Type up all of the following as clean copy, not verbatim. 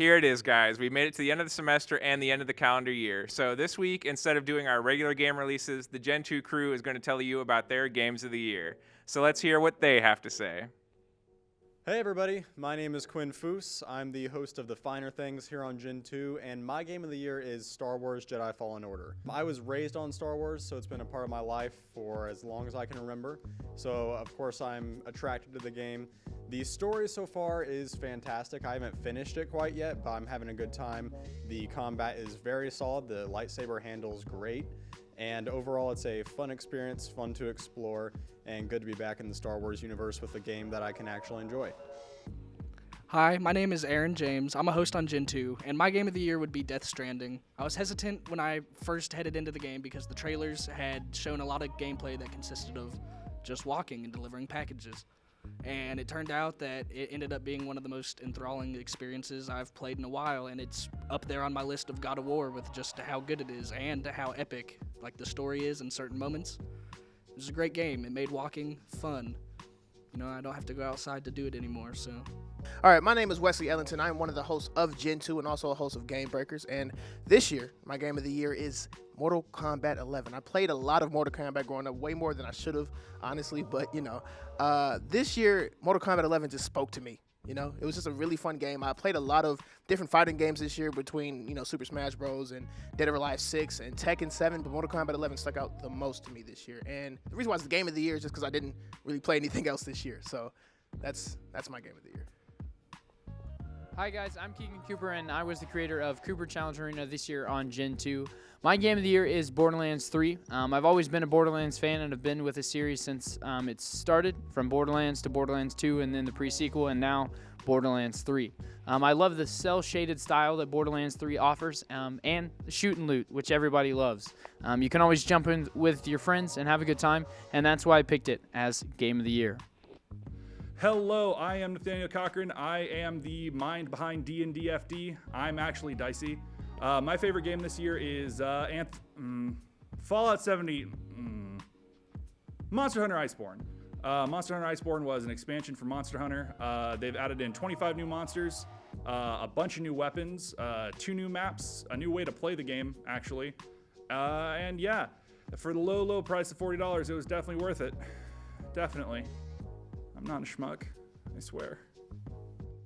Here it is, guys. We made it to the end of the semester and the end of the calendar year. So this week, instead of doing our regular game releases, the Gentoo crew is going to tell you about their games of the year. So let's hear what they have to say. Hey everybody, my name is Quinn Foose. I'm the host of The Finer Things here on Gentoo, and my game of the year is Star Wars Jedi Fallen Order. I was raised on Star Wars, so it's been a part of my life for as long as I can remember. So of course I'm attracted to the game. The story so far is fantastic. I haven't finished it quite yet, but I'm having a good time. The combat is very solid, the lightsaber handles great, and overall it's a fun experience, fun to explore, and good to be back in the Star Wars universe with a game that I can actually enjoy. Hi, my name is Aaron James. I'm a host on Gentoo, and my game of the year would be Death Stranding. I was hesitant when I first headed into the game because the trailers had shown a lot of gameplay that consisted of just walking and delivering packages. And it turned out that it ended up being one of the most enthralling experiences I've played in a while, and it's up there on my list of God of War with just how good it is and how epic like the story is in certain moments. It was a great game. It made walking fun. You know, I don't have to go outside to do it anymore, so. All right, my name is Wesley Ellington. I'm one of the hosts of Gentoo and also a host of Game Breakers. And this year, my game of the year is Mortal Kombat 11. I played a lot of Mortal Kombat growing up, way more than I should have, honestly. But, this year, Mortal Kombat 11 just spoke to me. You know, it was just a really fun game. I played a lot of different fighting games this year between, Super Smash Bros. And Dead or Alive 6 and Tekken 7, but Mortal Kombat 11 stuck out the most to me this year. And the reason why it's the game of the year is just because I didn't really play anything else this year. So that's my game of the year. Hi guys, I'm Keegan Cooper, and I was the creator of Cooper Challenge Arena this year on Gentoo. My game of the year is Borderlands 3. I've always been a Borderlands fan and have been with the series since it started, from Borderlands to Borderlands 2 and then the pre-sequel and now Borderlands 3. I love the cel-shaded style that Borderlands 3 offers and the shoot and loot, which everybody loves. You can always jump in with your friends and have a good time, and that's why I picked it as game of the year. Hello, I am Nathaniel Cochran. I am the mind behind D&DFD. I'm actually Dicey. My favorite game this year is Fallout 70, Monster Hunter Iceborne. Monster Hunter Iceborne was an expansion for Monster Hunter. They've added in 25 new monsters, a bunch of new weapons, 2 new maps, a new way to play the game, actually. And yeah, for the low price of $40, it was definitely worth it. Definitely. I'm not a schmuck, I swear.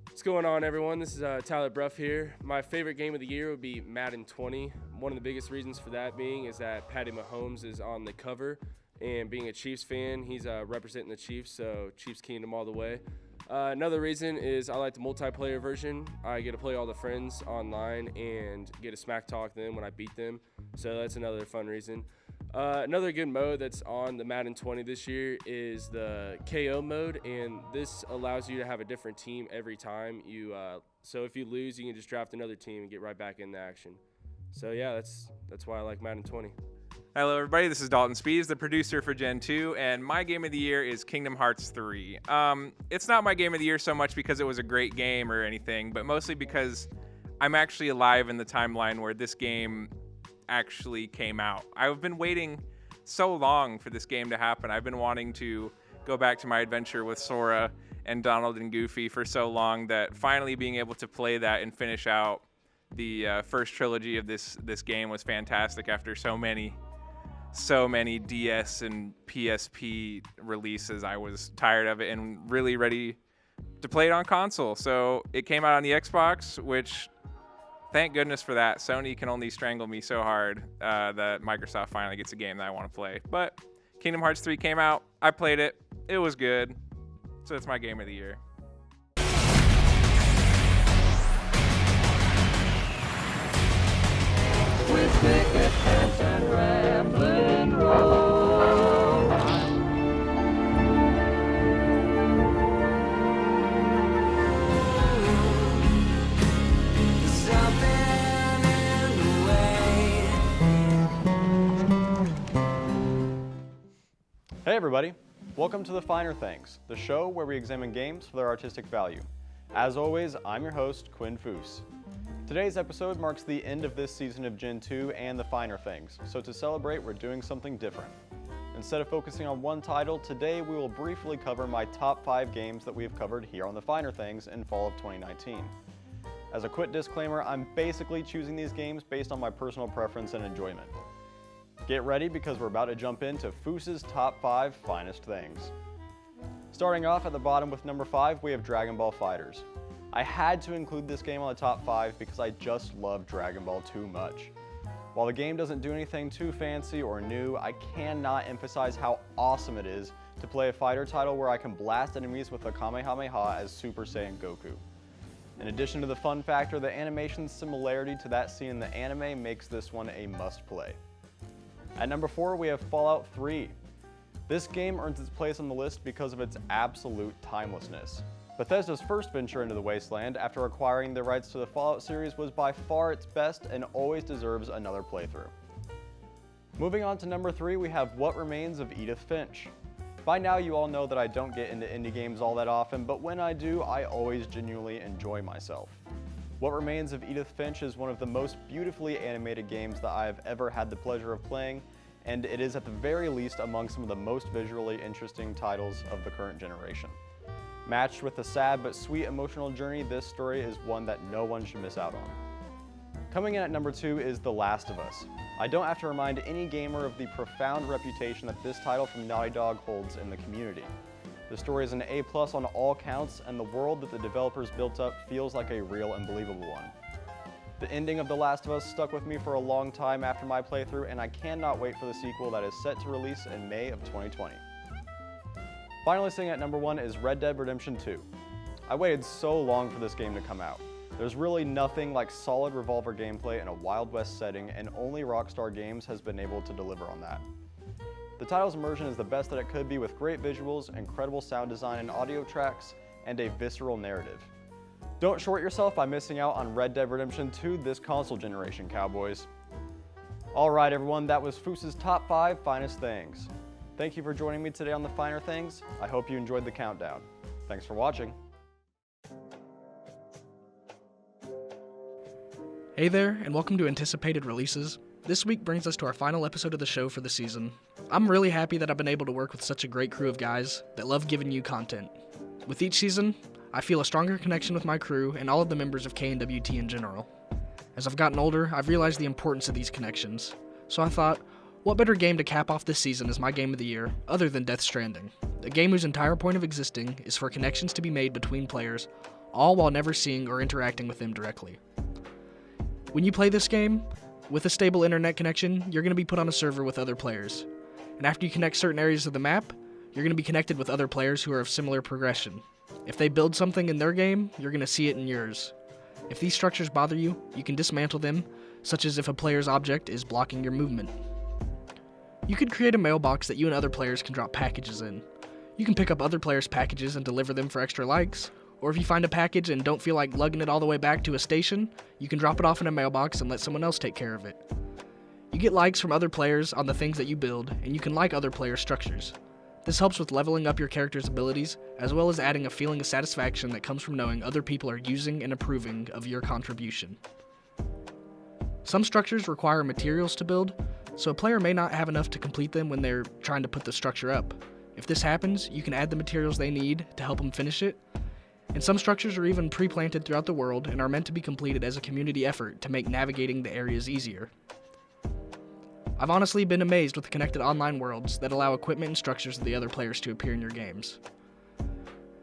What's going on, everyone? This is Tyler Bruff here. My favorite game of the year would be Madden 20. One of the biggest reasons for that being is that Patty Mahomes is on the cover, and being a Chiefs fan, he's representing the Chiefs, so Chiefs Kingdom all the way. Another reason is I like the multiplayer version. I get to play all the friends online and get to smack talk them when I beat them, so that's another fun reason. Another good mode that's on the Madden 20 this year is the KO mode, and this allows you to have a different team every time you. So if you lose, you can just draft another team and get right back into action. So yeah, that's why I like Madden 20. Hello, everybody. This is Dalton Spees, the producer for Gentoo, and my game of the year is Kingdom Hearts 3. It's not my game of the year so much because it was a great game or anything, but mostly because I'm actually alive in the timeline where this game actually came out. I've been waiting so long for this game to happen. I've been wanting to go back to my adventure with Sora and Donald and Goofy for so long that finally being able to play that and finish out the first trilogy of this game was fantastic after so many DS and PSP releases. I was tired of it and really ready to play it on console. So it came out on the Xbox, which thank goodness for that. Sony can only strangle me so hard that Microsoft finally gets a game that I want to play. But Kingdom Hearts 3 came out. I played it. It was good. So it's my game of the year. With thicket fence and rambling road. Hey everybody, welcome to The Finer Things, the show where we examine games for their artistic value. As always, I'm your host, Quinn Foose. Today's episode marks the end of this season of Gentoo and The Finer Things, so to celebrate, we're doing something different. Instead of focusing on one title, today we will briefly cover my top 5 games that we have covered here on The Finer Things in fall of 2019. As a quick disclaimer, I'm basically choosing these games based on my personal preference and enjoyment. Get ready because we're about to jump into Foos's top 5 finest things. Starting off at the bottom with number 5, we have Dragon Ball FighterZ. I had to include this game on the top 5 because I just love Dragon Ball too much. While the game doesn't do anything too fancy or new, I cannot emphasize how awesome it is to play a fighter title where I can blast enemies with a Kamehameha as Super Saiyan Goku. In addition to the fun factor, the animation's similarity to that seen in the anime makes this one a must-play. At number 4, we have Fallout 3. This game earns its place on the list because of its absolute timelessness. Bethesda's first venture into the wasteland after acquiring the rights to the Fallout series was by far its best and always deserves another playthrough. Moving on to number 3, we have What Remains of Edith Finch. By now you all know that I don't get into indie games all that often, but when I do, I always genuinely enjoy myself. What Remains of Edith Finch is one of the most beautifully animated games that I have ever had the pleasure of playing, and it is at the very least among some of the most visually interesting titles of the current generation. Matched with a sad but sweet emotional journey, this story is one that no one should miss out on. Coming in at number 2 is The Last of Us. I don't have to remind any gamer of the profound reputation that this title from Naughty Dog holds in the community. The story is an A+ on all counts, and the world that the developers built up feels like a real and believable one. The ending of The Last of Us stuck with me for a long time after my playthrough, and I cannot wait for the sequel that is set to release in May of 2020. Finally sitting at number 1 is Red Dead Redemption 2. I waited so long for this game to come out. There's really nothing like solid revolver gameplay in a Wild West setting, and only Rockstar Games has been able to deliver on that. The title's immersion is the best that it could be, with great visuals, incredible sound design and audio tracks, and a visceral narrative. Don't short yourself by missing out on Red Dead Redemption 2 this console generation, cowboys. Alright everyone, that was Foos's top 5 finest things. Thank you for joining me today on The Finer Things. I hope you enjoyed the countdown. Thanks for watching. Hey there, and welcome to Anticipated Releases. This week brings us to our final episode of the show for the season. I'm really happy that I've been able to work with such a great crew of guys that love giving you content. With each season, I feel a stronger connection with my crew and all of the members of KNWT in general. As I've gotten older, I've realized the importance of these connections. So I thought, what better game to cap off this season as my game of the year, other than Death Stranding? A game whose entire point of existing is for connections to be made between players, all while never seeing or interacting with them directly. When you play this game, with a stable internet connection, you're going to be put on a server with other players. And after you connect certain areas of the map, you're going to be connected with other players who are of similar progression. If they build something in their game, you're going to see it in yours. If these structures bother you, you can dismantle them, such as if a player's object is blocking your movement. You could create a mailbox that you and other players can drop packages in. You can pick up other players' packages and deliver them for extra likes, or if you find a package and don't feel like lugging it all the way back to a station, you can drop it off in a mailbox and let someone else take care of it. You get likes from other players on the things that you build, and you can like other players' structures. This helps with leveling up your character's abilities, as well as adding a feeling of satisfaction that comes from knowing other people are using and approving of your contribution. Some structures require materials to build, so a player may not have enough to complete them when they're trying to put the structure up. If this happens, you can add the materials they need to help them finish it, and some structures are even pre-planted throughout the world and are meant to be completed as a community effort to make navigating the areas easier. I've honestly been amazed with the connected online worlds that allow equipment and structures of the other players to appear in your games.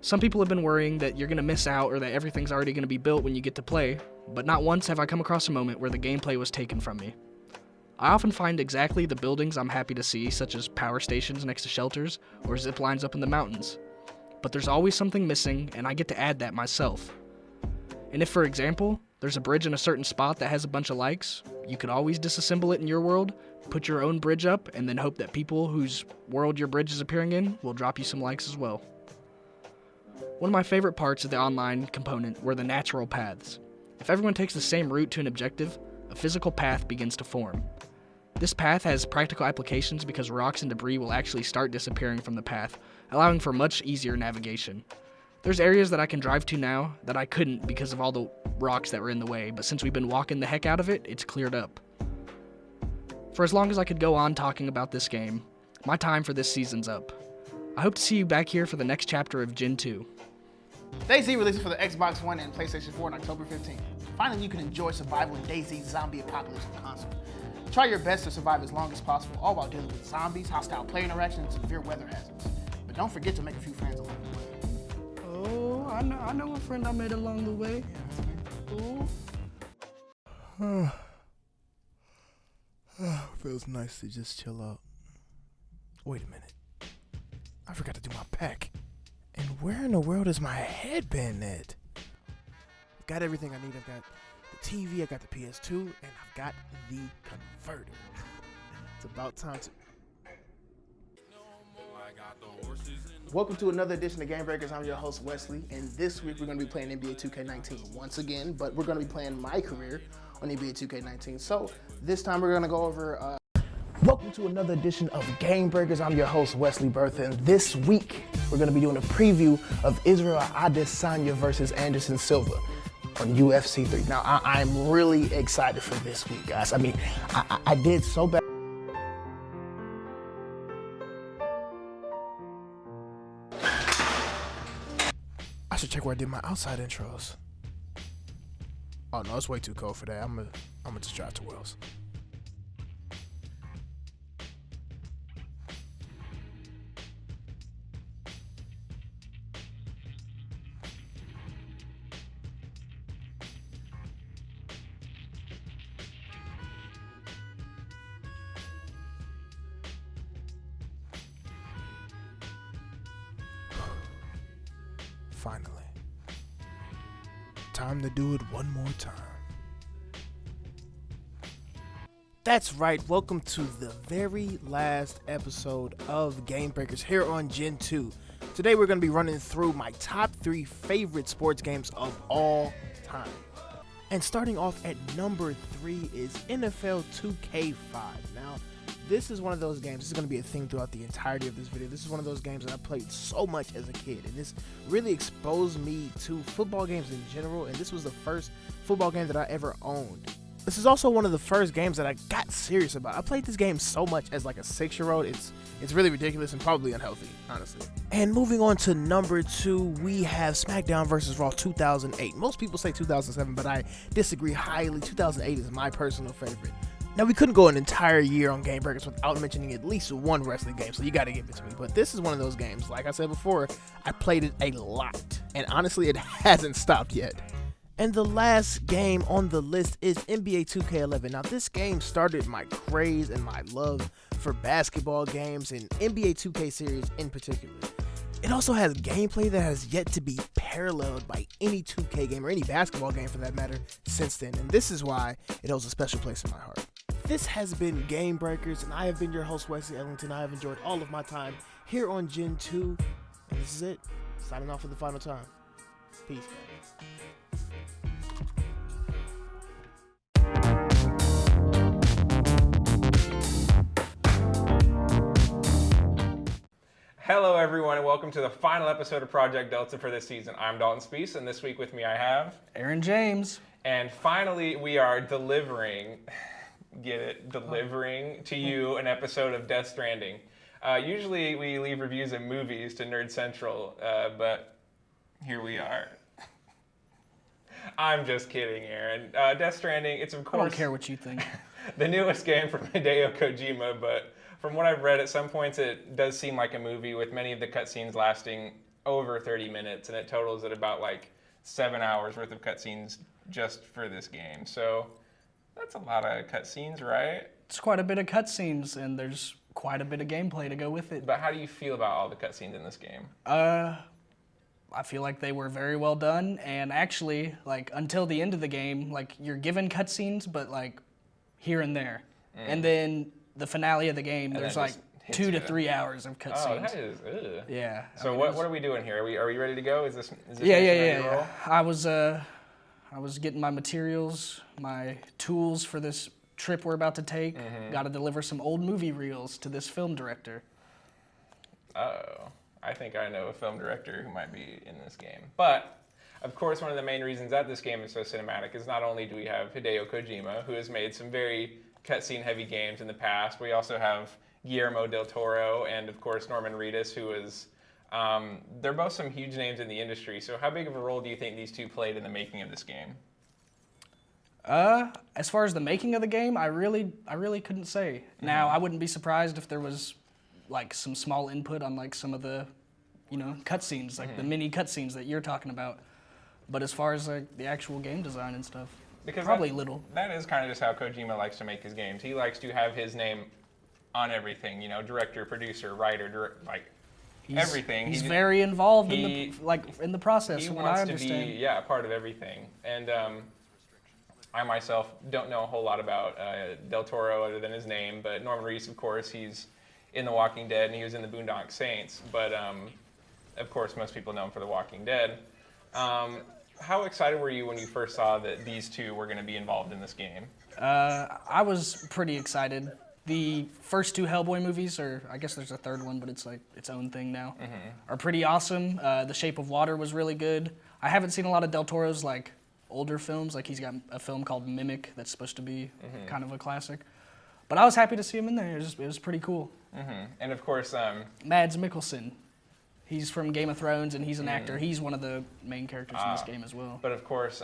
Some people have been worrying that you're going to miss out or that everything's already going to be built when you get to play, but not once have I come across a moment where the gameplay was taken from me. I often find exactly the buildings I'm happy to see, such as power stations next to shelters or zip lines up in the mountains. But there's always something missing, and I get to add that myself. And if, for example, there's a bridge in a certain spot that has a bunch of likes, you could always disassemble it in your world, put your own bridge up, and then hope that people whose world your bridge is appearing in will drop you some likes as well. One of my favorite parts of the online component were the natural paths. If everyone takes the same route to an objective, a physical path begins to form. This path has practical applications because rocks and debris will actually start disappearing from the path, allowing for much easier navigation. There's areas that I can drive to now that I couldn't because of all the rocks that were in the way, but since we've been walking the heck out of it, it's cleared up. For as long as I could go on talking about this game, my time for this season's up. I hope to see you back here for the next chapter of Gentoo. DayZ releases for the Xbox One and PlayStation 4 on October 15th. Finally, you can enjoy survival in DayZ's zombie apocalypse on console. Try your best to survive as long as possible, all while dealing with zombies, hostile player interactions, and severe weather hazards. But don't forget to make a few friends along the way. Oh, I know a friend I made along the way. Ooh. Feels nice to just chill out. Wait a minute. I forgot to do my pack. And where in the world is my headband at? I've got everything I need. I've got the TV, I got the PS2, and I've got the converter. It's about time to... Welcome to another edition of Game Breakers. I'm your host, Wesley, and this week we're going to be playing NBA 2K19 once again, but we're going to be playing my career on NBA 2K19. So this time we're going to go over... Welcome to another edition of Game Breakers. I'm your host, Wesley Bertha, and this week we're going to be doing a preview of Israel Adesanya versus Anderson Silva on UFC 3. Now, I'm really excited for this week, guys. I mean, I did so bad. I should check where I did my outside intros. Oh no, it's way too cold for that. I'm gonna just drive to Wells. Finally. Time to do it one more time. That's right, welcome to the very last episode of Game Breakers here on Gentoo. Today we're going to be running through my top 3 favorite sports games of all time. And starting off at number 3 is NFL 2K5. Now, this is one of those games, this is going to be a thing throughout the entirety of this video. This is one of those games that I played so much as a kid, and this really exposed me to football games in general, and this was the first football game that I ever owned. This is also one of the first games that I got serious about. I played this game so much as like a 6-year-old, it's really ridiculous and probably unhealthy, honestly. And moving on to number 2, we have SmackDown vs. Raw 2008. Most people say 2007, but I disagree highly. 2008 is my personal favorite. Now, we couldn't go an entire year on Game Breakers without mentioning at least one wrestling game, so you got to give it to me. But this is one of those games, like I said before, I played it a lot, and honestly, it hasn't stopped yet. And the last game on the list is NBA 2K11. Now, this game started my craze and my love for basketball games and NBA 2K series in particular. It also has gameplay that has yet to be paralleled by any 2K game or any basketball game for that matter since then, and this is why it holds a special place in my heart. This has been Game Breakers, and I have been your host, Wesley Ellington. I have enjoyed all of my time here on Gentoo, and this is it. Signing off for the final time. Peace, guys. Hello, everyone, and welcome to the final episode of Project Delta for this season. I'm Dalton Spees, and this week with me I have... Aaron James. And finally, we are delivering... Get it? Delivering to you an episode of Death Stranding. Usually we leave reviews of movies to Nerd Central, but here we are. I'm just kidding, Aaron. Death Stranding, it's of course... I don't care what you think. the newest game from Hideo Kojima, but from what I've read, at some points it does seem like a movie with many of the cutscenes lasting over 30 minutes, and it totals at about like 7 hours worth of cutscenes just for this game. So... that's a lot of cutscenes, right? It's quite a bit of cutscenes, and there's quite a bit of gameplay to go with it. But how do you feel about all the cutscenes in this game? I feel like they were very well done, and actually, like, until the end of the game, like, you're given cutscenes, but, like, here and there. And then the finale of the game, And there's, then like, just 2 to hits 3 hours of Oh, cutscenes. that is, ugh. Yeah. So what are we doing here? Are we ready to go? Is this Yeah. I was getting my materials, my tools for this trip we're about to take. Got to deliver some old movie reels to this film director. Oh, I think I know a film director who might be in this game. But, of course, one of the main reasons that this game is so cinematic is not only do we have Hideo Kojima, who has made some very cutscene-heavy games in the past, we also have Guillermo del Toro and, of course, Norman Reedus, who is... they're both some huge names in the industry, so how big of a role do you think these two played in the making of this game? As far as the making of the game, I really couldn't say. Now, I wouldn't be surprised if there was like some small input on like some of the, cutscenes, like the mini cutscenes that you're talking about. But as far as like the actual game design and stuff, Because probably that- little. That is kind of just how Kojima likes to make his games. He likes to have his name on everything. Director, producer, writer, everything. He's He- very involved he- in the process. He From what wants I to understand. be, a part of everything. And I myself don't know a whole lot about Del Toro other than his name, but Norman Reedus, of course, he's in The Walking Dead and he was in The Boondock Saints. But of course, most people know him for The Walking Dead. How excited were you when you first saw that these two were going to be involved in this game? I was pretty excited. The first two Hellboy movies, or I guess there's a third one, but it's like its own thing now, are pretty awesome. The Shape of Water was really good. I haven't seen a lot of Del Toro's like older films. Like he's got a film called Mimic that's supposed to be kind of a classic. But I was happy to see him in there. It was pretty cool. And of course, Mads Mikkelsen. He's from Game of Thrones, and he's an actor. He's one of the main characters in this game as well. but of course,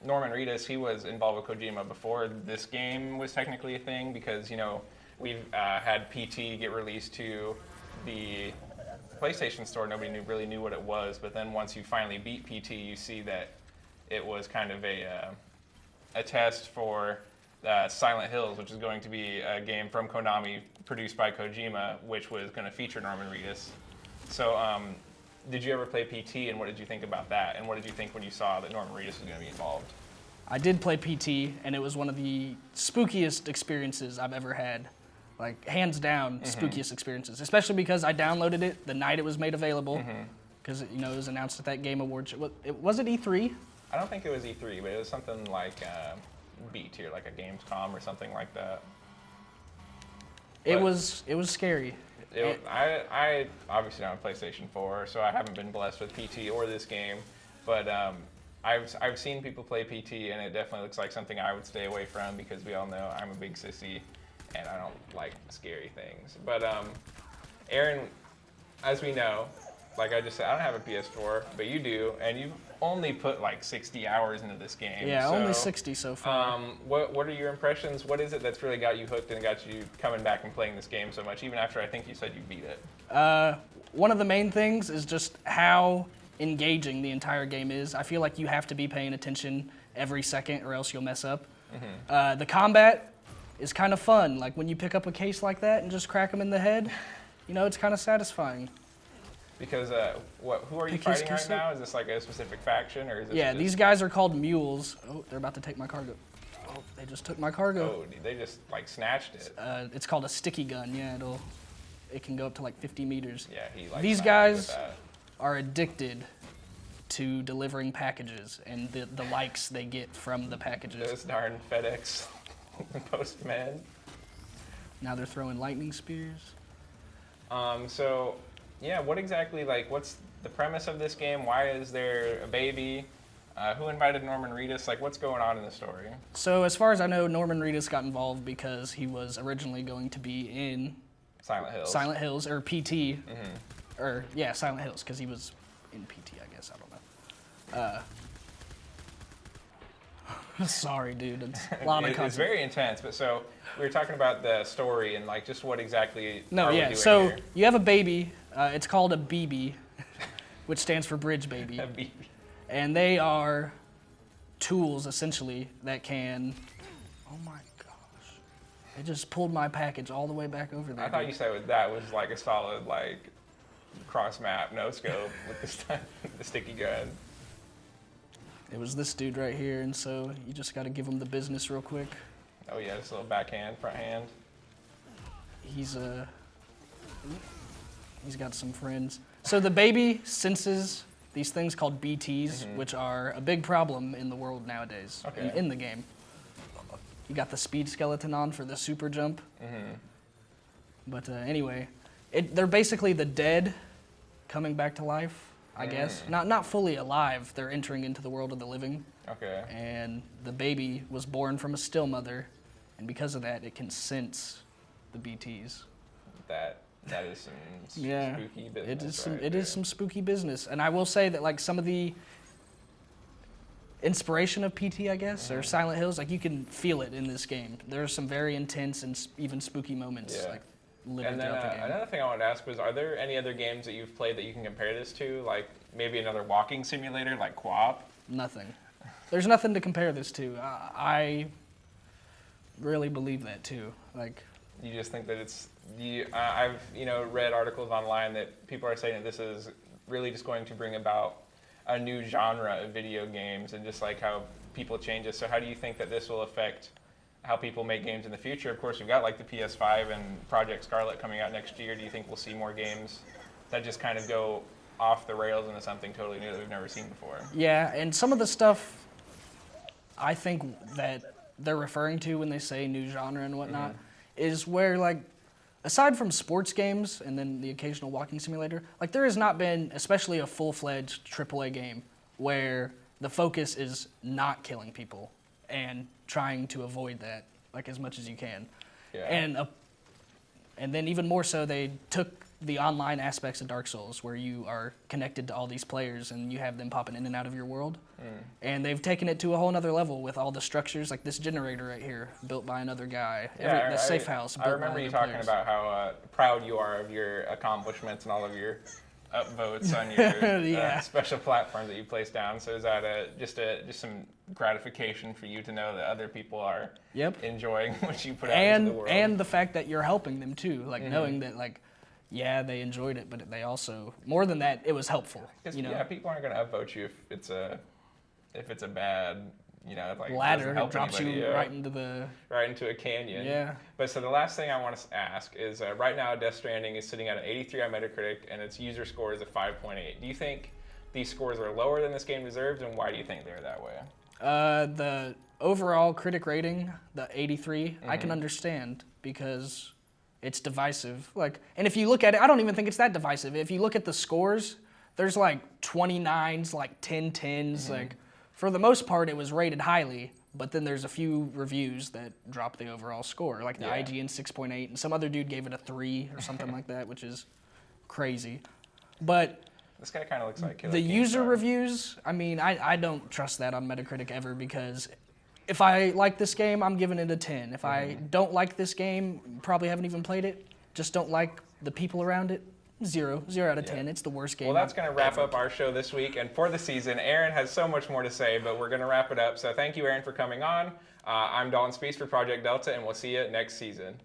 Norman Reedus, he was involved with Kojima before this game was technically a thing because, we've had PT get released to the PlayStation Store. Nobody really knew what it was, but then once you finally beat PT, you see that it was kind of a test for Silent Hills, which is going to be a game from Konami produced by Kojima, which was going to feature Norman Reedus. So, did you ever play PT, and what did you think about that? And what did you think when you saw that Norman Reedus was going to be involved? I did play PT, and it was one of the spookiest experiences I've ever had. Like, hands down, spookiest experiences. Especially because I downloaded it the night it was made available, because it was announced at that Game Awards. Was it E3? I don't think it was E3, but it was something like B tier, like a Gamescom or something like that. It But- was scary. I obviously don't have PlayStation 4, so I haven't been blessed with PT or this game, but I've seen people play PT, and it definitely looks like something I would stay away from because we all know I'm a big sissy, and I don't like scary things. But Aaron, as we know, like I just said, I don't have a PS4, but you do, and you've only put like 60 hours into this game. Yeah, so, only 60 so far. What are your impressions? What is it that's really got you hooked and got you coming back and playing this game so much, even after I think you said you beat it? One of the main things is just how engaging the entire game is. I feel like you have to be paying attention every second or else you'll mess up. The combat is kind of fun. Like when you pick up a case like that and just crack them in the head, it's kind of satisfying. Because who are you Pick his fighting right case up? now? Is this like a specific faction, or is this Yeah, just, these guys are called mules. Oh, they're about to take my cargo. Oh, they just took my cargo. Oh, they just like snatched it. It's called a sticky gun. Yeah, it can go up to like 50 meters. Yeah, he like. These smacked you with guys that. are addicted to delivering packages and the likes they get from the packages. Those darn FedEx postmen. Now they're throwing lightning spears. So, yeah, what exactly what's the premise of this game? Why is there a baby? Who invited Norman Reedus? Like, what's going on in the story? So as far as I know, Norman Reedus got involved because he was originally going to be in Silent Hills. Silent Hills, or PT, or yeah, Silent Hills, because he was in PT, I guess. I don't know. Sorry, dude. It's a lot of It's content. very intense. But so we were talking about the story and like just what exactly. No, are we yeah. doing So here? you have a baby. It's called a BB, which stands for Bridge Baby. A baby. And they are tools essentially that can. Oh my gosh! They just pulled my package all the way back over there. I thought dude. you said that was like a solid cross map, no scope with the sticky gun. It was this dude right here, and so you just got to give him the business real quick. Oh yeah, this little backhand, front hand. He's got some friends. So the baby senses these things called BTs, which are a big problem in the world nowadays, Okay. in the game. You got the speed skeleton on for the super jump. But anyway, they're basically the dead coming back to life, I guess. Not fully alive. They're entering into the world of the living. Okay. And the baby was born from a still mother, and because of that, it can sense the BTs. That is some Yeah, spooky business. it is some right it is there. some spooky business, and I will say that like some of the inspiration of PT, I guess, or Silent Hills. Like, you can feel it in this game. There are some very intense and even spooky moments, like, living And then throughout the game. another thing I wanted to ask was, are there any other games that you've played that you can compare this to? Like, maybe another walking simulator, like Co-op? Nothing. There's nothing to compare this to. I really believe that, too. Like, You just think that it's, I've, read articles online that people are saying that this is really just going to bring about a new genre of video games and just like how people change it. So how do you think that this will affect how people make games in the future? Of course, we've got like the PS5 and Project Scarlet coming out next year. Do you think we'll see more games that just kind of go off the rails into something totally new that we've never seen before? yeah, and some of the stuff I think that they're referring to when they say new genre and whatnot is where, like, aside from sports games and then the occasional walking simulator, like, there has not been, especially a full-fledged AAA game, where the focus is not killing people and trying to avoid that, like, as much as you can. Yeah. And then even more so, they took the online aspects of Dark Souls, where you are connected to all these players and you have them popping in and out of your world. And they've taken it to a whole nother level with all the structures, like this generator right here, built by another guy. The safe house, built I remember by you other talking players. about how proud you are of your accomplishments and all of your upvotes on your Yeah. special platform that you placed down. So is that just some gratification for you to know that other people are enjoying what you put out into the world? And the fact that you're helping them too, like knowing that, like, yeah, they enjoyed it, but they also, more than that, it was helpful. Yeah, people aren't going to upvote you if it's a bad, like ladder doesn't help drops anybody, you right into a canyon. Yeah. But so the last thing I want to ask is, right now Death Stranding is sitting at an 83 on Metacritic, and its user score is a 5.8. Do you think these scores are lower than this game deserves, and why do you think they're that way? The overall critic rating, the 83, I can understand because it's divisive. Like, and if you look at it, I don't even think it's that divisive. If you look at the scores, there's like 29s, like 10 10s. Like, for the most part, it was rated highly, but then there's a few reviews that drop the overall score, like the IGN 6.8, and some other dude gave it a 3 or something like that, which is crazy. But this guy kind of looks like the user reviews, I mean, I don't trust that on Metacritic ever, because if I like this game, I'm giving it a 10. If I don't like this game, probably haven't even played it, just don't like the people around it, 0 out of 10. It's the worst game. Well, that's going to wrap up our show this week and for the season. Aaron has so much more to say, but we're going to wrap it up. So thank you, Aaron, for coming on. I'm Dalton Spees for Project Delta, and we'll see you next season.